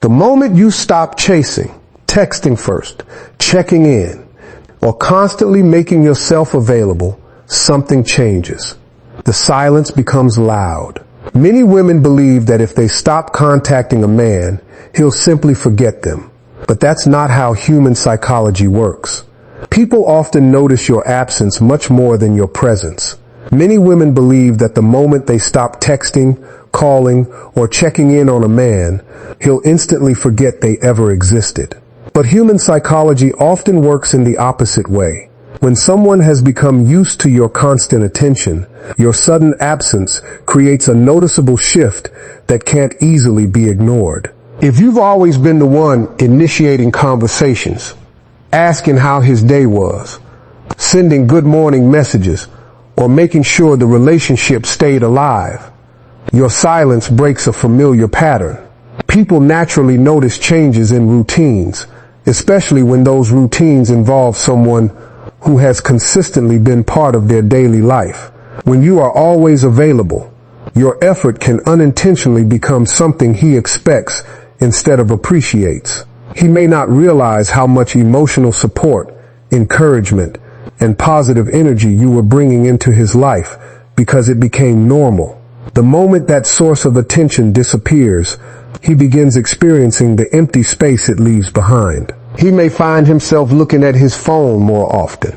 The moment you stop chasing, texting first, checking in, or constantly making yourself available, something changes. The silence becomes loud. Many women believe that if they stop contacting a man, he'll simply forget them. But that's not how human psychology works. People often notice your absence much more than your presence. Many women believe that the moment they stop texting, calling, or checking in on a man, he'll instantly forget they ever existed. But human psychology often works in the opposite way. When someone has become used to your constant attention, your sudden absence creates a noticeable shift that can't easily be ignored. If you've always been the one initiating conversations, asking how his day was, sending good morning messages, or making sure the relationship stayed alive, your silence breaks a familiar pattern. People naturally notice changes in routines, especially when those routines involve someone who has consistently been part of their daily life. When you are always available, your effort can unintentionally become something he expects instead of appreciates. He may not realize how much emotional support, encouragement, and positive energy you were bringing into his life because it became normal. The moment that source of attention disappears, he begins experiencing the empty space it leaves behind. He may find himself looking at his phone more often,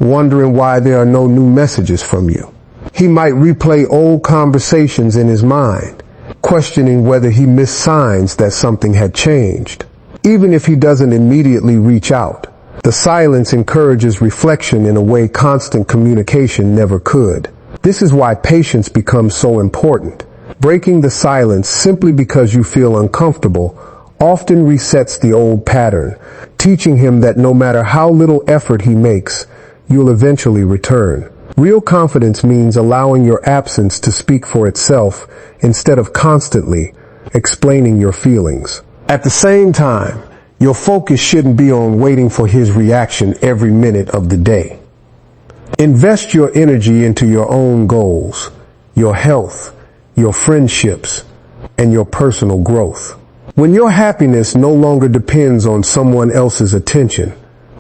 wondering why there are no new messages from you. He might replay old conversations in his mind, questioning whether he missed signs that something had changed. Even if he doesn't immediately reach out, the silence encourages reflection in a way constant communication never could. This is why patience becomes so important. Breaking the silence simply because you feel uncomfortable often resets the old pattern, teaching him that no matter how little effort he makes, you'll eventually return. Real confidence means allowing your absence to speak for itself instead of constantly explaining your feelings. At the same time, your focus shouldn't be on waiting for his reaction every minute of the day. Invest your energy into your own goals, your health, your friendships, and your personal growth. When your happiness no longer depends on someone else's attention,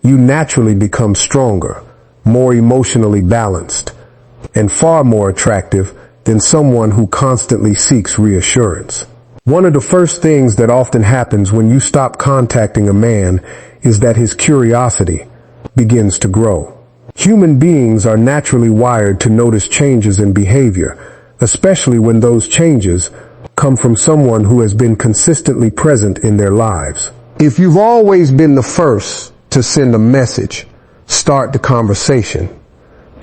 you naturally become stronger, more emotionally balanced, and far more attractive than someone who constantly seeks reassurance. One of the first things that often happens when you stop contacting a man is that his curiosity begins to grow. Human beings are naturally wired to notice changes in behavior, especially when those changes come from someone who has been consistently present in their lives. If you've always been the first to send a message, start the conversation,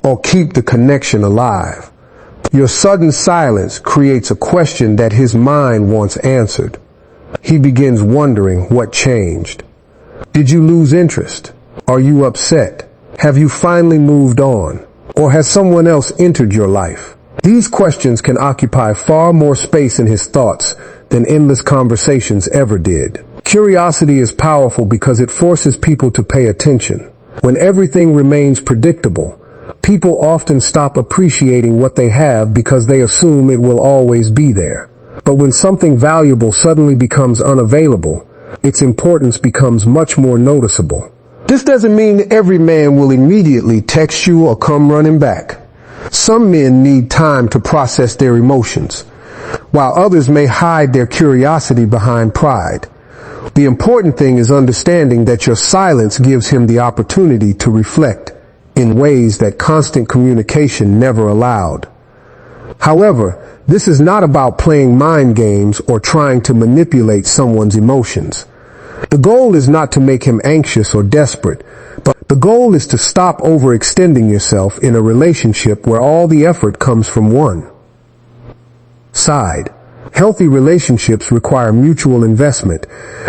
or keep the connection alive, your sudden silence creates a question that his mind wants answered. He begins wondering what changed. Did you lose interest? Are you upset? Have you finally moved on? Or has someone else entered your life? These questions can occupy far more space in his thoughts than endless conversations ever did. Curiosity is powerful because it forces people to pay attention. When everything remains predictable, people often stop appreciating what they have because they assume it will always be there. But when something valuable suddenly becomes unavailable, its importance becomes much more noticeable. This doesn't mean every man will immediately text you or come running back. Some men need time to process their emotions, while others may hide their curiosity behind pride. The important thing is understanding that your silence gives him the opportunity to reflect in ways that constant communication never allowed. However, this is not about playing mind games or trying to manipulate someone's emotions. The goal is not to make him anxious or desperate, but the goal is to stop overextending yourself in a relationship where all the effort comes from one side. Healthy relationships require mutual investment,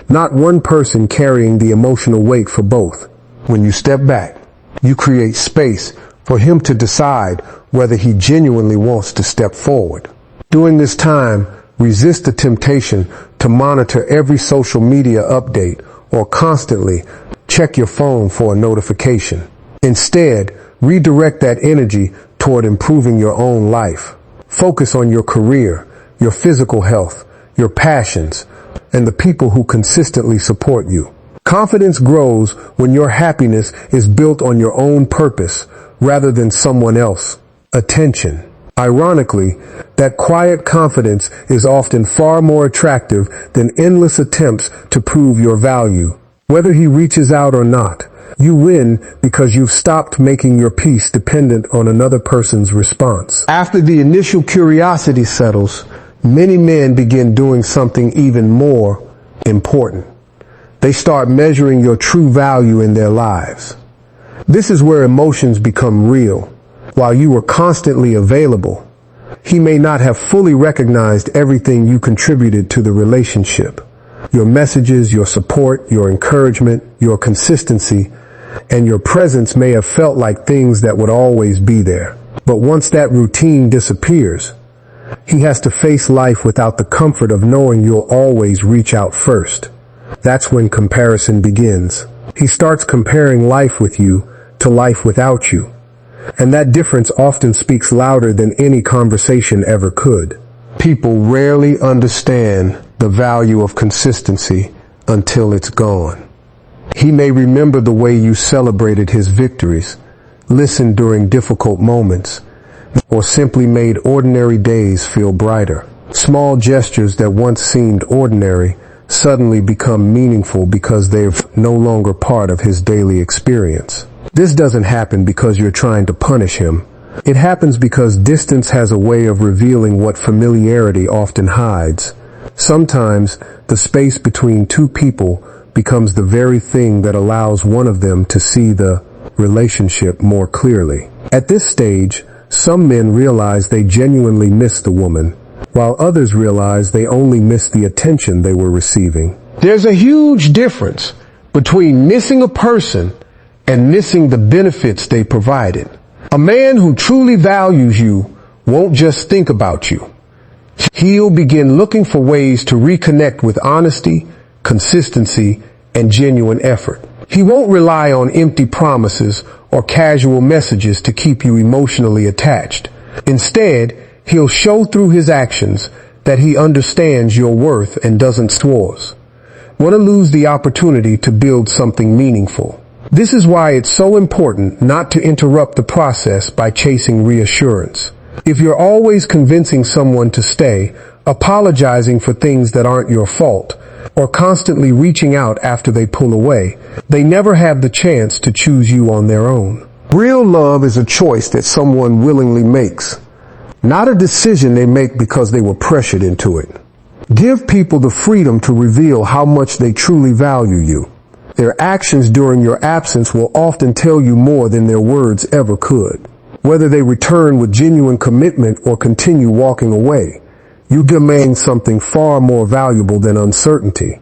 not one person carrying the emotional weight for both. When you step back, you create space for him to decide whether he genuinely wants to step forward. During this time, resist the temptation to monitor every social media update or constantly check your phone for a notification. Instead, redirect that energy toward improving your own life. Focus on your career, your physical health, your passions, and the people who consistently support you. Confidence grows when your happiness is built on your own purpose rather than someone else's attention. Ironically, that quiet confidence is often far more attractive than endless attempts to prove your value. Whether he reaches out or not, you win because you've stopped making your peace dependent on another person's response. After the initial curiosity settles, many men begin doing something even more important. They start measuring your true value in their lives. This is where emotions become real. While you were constantly available, he may not have fully recognized everything you contributed to the relationship. Your messages, your support, your encouragement, your consistency, and your presence may have felt like things that would always be there. But once that routine disappears, he has to face life without the comfort of knowing you'll always reach out first. That's when comparison begins. He starts comparing life with you to life without you. And that difference often speaks louder than any conversation ever could. People rarely understand the value of consistency until it's gone. He may remember the way you celebrated his victories, listened during difficult moments, or simply made ordinary days feel brighter. Small gestures that once seemed ordinary suddenly become meaningful because they're no longer part of his daily experience. This doesn't happen because you're trying to punish him. It happens because distance has a way of revealing what familiarity often hides. Sometimes the space between two people becomes the very thing that allows one of them to see the relationship more clearly. At this stage, some men realize they genuinely miss the woman, while others realize they only miss the attention they were receiving. There's a huge difference between missing a person and missing the benefits they provided. A man who truly values you won't just think about you. He'll begin looking for ways to reconnect with honesty, consistency, and genuine effort. He won't rely on empty promises or casual messages to keep you emotionally attached. Instead, he'll show through his actions that he understands your worth and doesn't thwart. Want to lose the opportunity to build something meaningful. This is why it's so important not to interrupt the process by chasing reassurance. If you're always convincing someone to stay, apologizing for things that aren't your fault, or constantly reaching out after they pull away, they never have the chance to choose you on their own. Real love is a choice that someone willingly makes, not a decision they make because they were pressured into it. Give people the freedom to reveal how much they truly value you. Their actions during your absence will often tell you more than their words ever could. Whether they return with genuine commitment or continue walking away, you gain something far more valuable than uncertainty.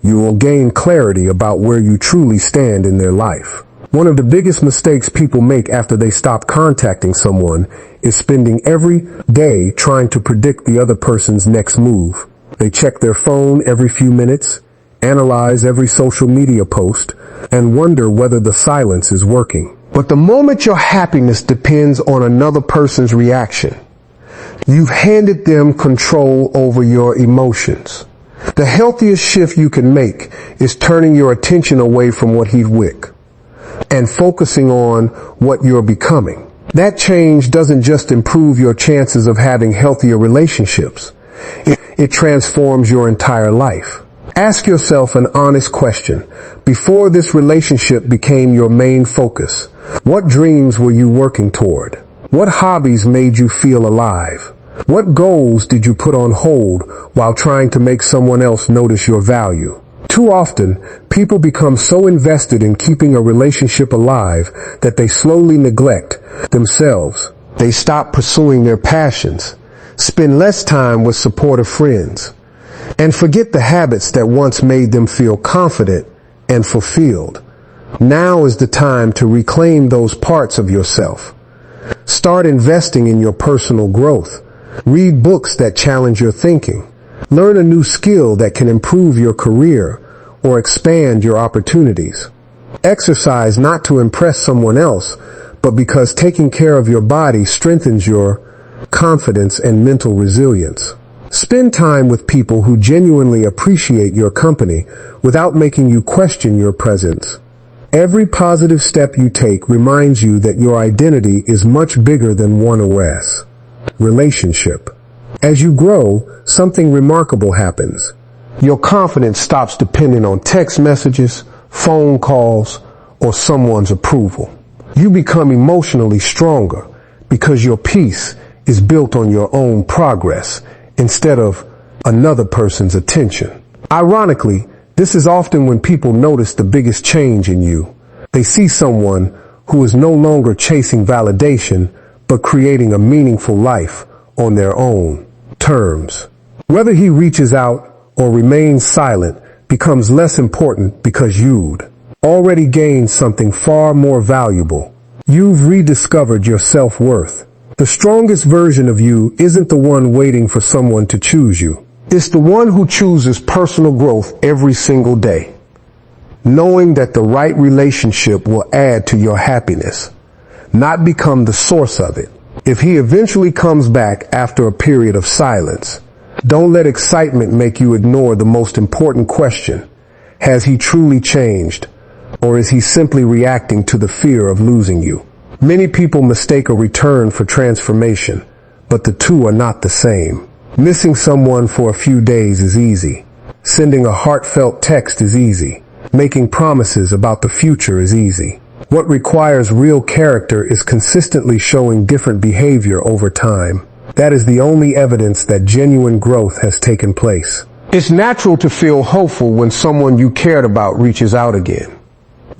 You will gain clarity about where you truly stand in their life. One of the biggest mistakes people make after they stop contacting someone is spending every day trying to predict the other person's next move. They check their phone every few minutes, analyze every social media post, and wonder whether the silence is working. But the moment your happiness depends on another person's reaction, you've handed them control over your emotions. The healthiest shift you can make is turning your attention away from what he's wick and focusing on what you're becoming. That change doesn't just improve your chances of having healthier relationships. It transforms your entire life. Ask yourself an honest question. Before this relationship became your main focus, what dreams were you working toward? What hobbies made you feel alive? What goals did you put on hold while trying to make someone else notice your value? Too often, people become so invested in keeping a relationship alive that they slowly neglect themselves. They stop pursuing their passions, spend less time with supportive friends, and forget the habits that once made them feel confident and fulfilled. Now is the time to reclaim those parts of yourself. Start investing in your personal growth. Read books that challenge your thinking. Learn a new skill that can improve your career or expand your opportunities. Exercise not to impress someone else, but because taking care of your body strengthens your confidence and mental resilience. Spend time with people who genuinely appreciate your company without making you question your presence. Every positive step you take reminds you that your identity is much bigger than one OS. Relationship. As you grow, something remarkable happens. Your confidence stops depending on text messages, phone calls, or someone's approval. You become emotionally stronger because your peace is built on your own progress instead of another person's attention. Ironically, this is often when people notice the biggest change in you. They see someone who is no longer chasing validation, but creating a meaningful life on their own terms. Whether he reaches out or remains silent becomes less important because you'd already gained something far more valuable. You've rediscovered your self-worth. The strongest version of you isn't the one waiting for someone to choose you. It's the one who chooses personal growth every single day, knowing that the right relationship will add to your happiness, not become the source of it. If he eventually comes back after a period of silence, don't let excitement make you ignore the most important question. Has he truly changed, or is he simply reacting to the fear of losing you? Many people mistake a return for transformation, but the two are not the same. Missing someone for a few days is easy. Sending a heartfelt text is easy. Making promises about the future is easy. What requires real character is consistently showing different behavior over time. That is the only evidence that genuine growth has taken place. It's natural to feel hopeful when someone you cared about reaches out again.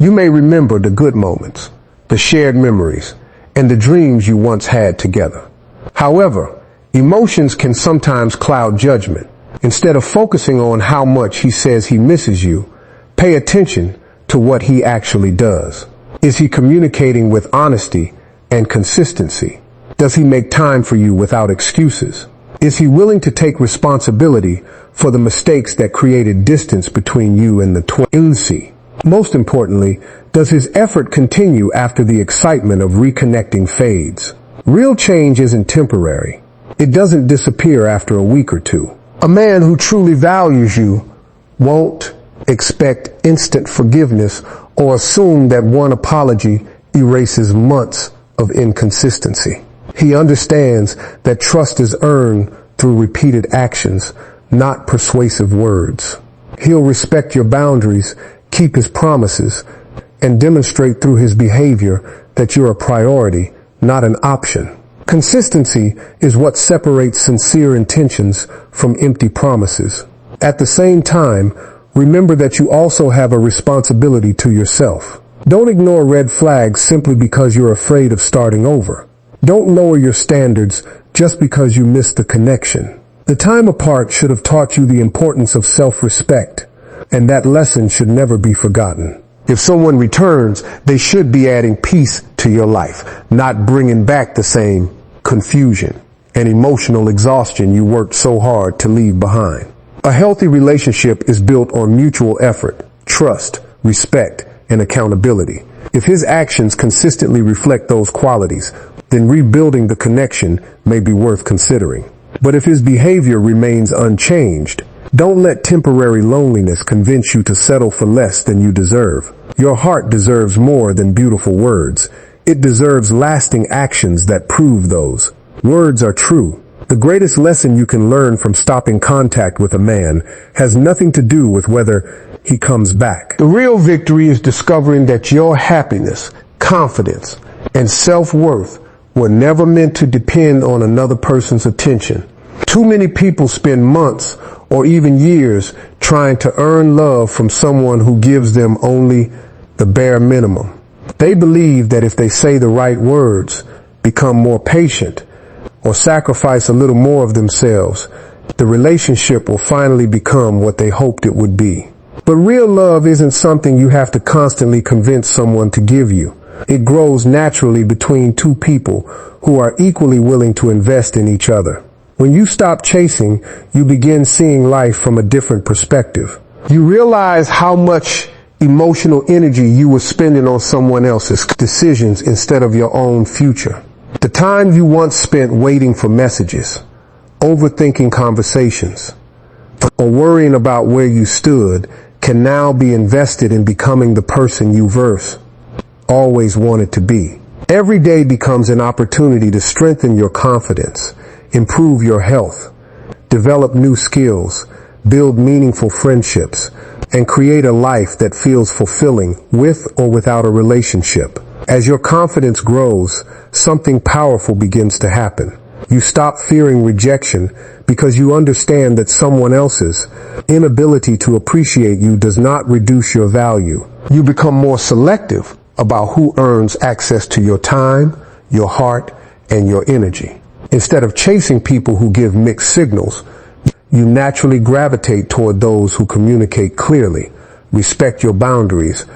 You may remember the good moments, the shared memories, and the dreams you once had together. However, emotions can sometimes cloud judgment. Instead of focusing on how much he says he misses you, pay attention to what he actually does. Is he communicating with honesty and consistency? Does he make time for you without excuses? Is he willing to take responsibility for the mistakes that created distance between you and the twin? Most importantly, does his effort continue after the excitement of reconnecting fades? Real change isn't temporary. It doesn't disappear after a week or two. A man who truly values you won't expect instant forgiveness or assume that one apology erases months of inconsistency. He understands that trust is earned through repeated actions, not persuasive words. He'll respect your boundaries, keep his promises, and demonstrate through his behavior that you're a priority, not an option. Consistency is what separates sincere intentions from empty promises. At the same time, remember that you also have a responsibility to yourself. Don't ignore red flags simply because you're afraid of starting over. Don't lower your standards just because you missed the connection. The time apart should have taught you the importance of self-respect, and that lesson should never be forgotten. If someone returns, they should be adding peace to your life, not bringing back the same confusion and emotional exhaustion you worked so hard to leave behind. A healthy relationship is built on mutual effort, trust, respect, and accountability. If his actions consistently reflect those qualities, then rebuilding the connection may be worth considering. But if his behavior remains unchanged, don't let temporary loneliness convince you to settle for less than you deserve. Your heart deserves more than beautiful words. It deserves lasting actions that prove those words are true. The greatest lesson you can learn from stopping contact with a man has nothing to do with whether he comes back. The real victory is discovering that your happiness, confidence, and self-worth were never meant to depend on another person's attention. Too many people spend months or even years trying to earn love from someone who gives them only the bare minimum. They believe that if they say the right words, become more patient, or sacrifice a little more of themselves, the relationship will finally become what they hoped it would be. But real love isn't something you have to constantly convince someone to give you. It grows naturally between two people who are equally willing to invest in each other. When you stop chasing, you begin seeing life from a different perspective. You realize how much emotional energy you were spending on someone else's decisions instead of your own future. The time you once spent waiting for messages, Overthinking conversations or worrying about where you stood can now be invested in becoming the person you've always wanted to be. Every day becomes an opportunity to strengthen your confidence, improve your health, develop new skills, build meaningful friendships, and create a life that feels fulfilling with or without a relationship. As your confidence grows, something powerful begins to happen. You stop fearing rejection because you understand that someone else's inability to appreciate you does not reduce your value. You become more selective about who earns access to your time, your heart, and your energy. Instead of chasing people who give mixed signals, you naturally gravitate toward those who communicate clearly, respect your boundaries,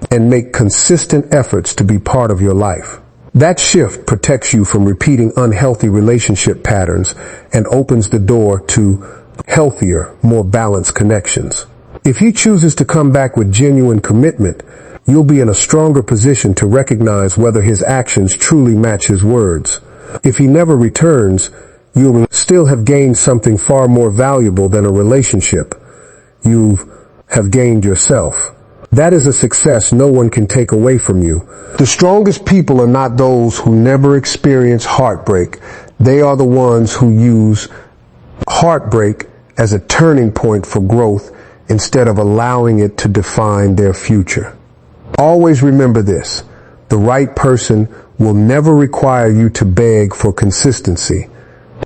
and make consistent efforts to be part of your life. That shift protects you from repeating unhealthy relationship patterns and opens the door to healthier, more balanced connections. If he chooses to come back with genuine commitment, you'll be in a stronger position to recognize whether his actions truly match his words. If he never returns, you'll still have gained something far more valuable than a relationship. You have gained yourself. That is a success no one can take away from you. The strongest people are not those who never experience heartbreak. They are the ones who use heartbreak as a turning point for growth instead of allowing it to define their future. Always remember this: the right person will never require you to beg for consistency,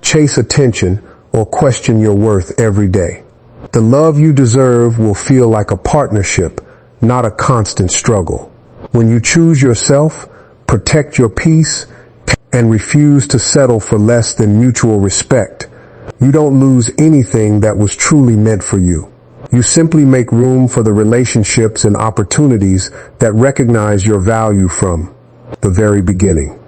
chase attention, or question your worth every day. The love you deserve will feel like a partnership, not a constant struggle. When you choose yourself, protect your peace, and refuse to settle for less than mutual respect, you don't lose anything that was truly meant for you. You simply make room for the relationships and opportunities that recognize your value from the very beginning.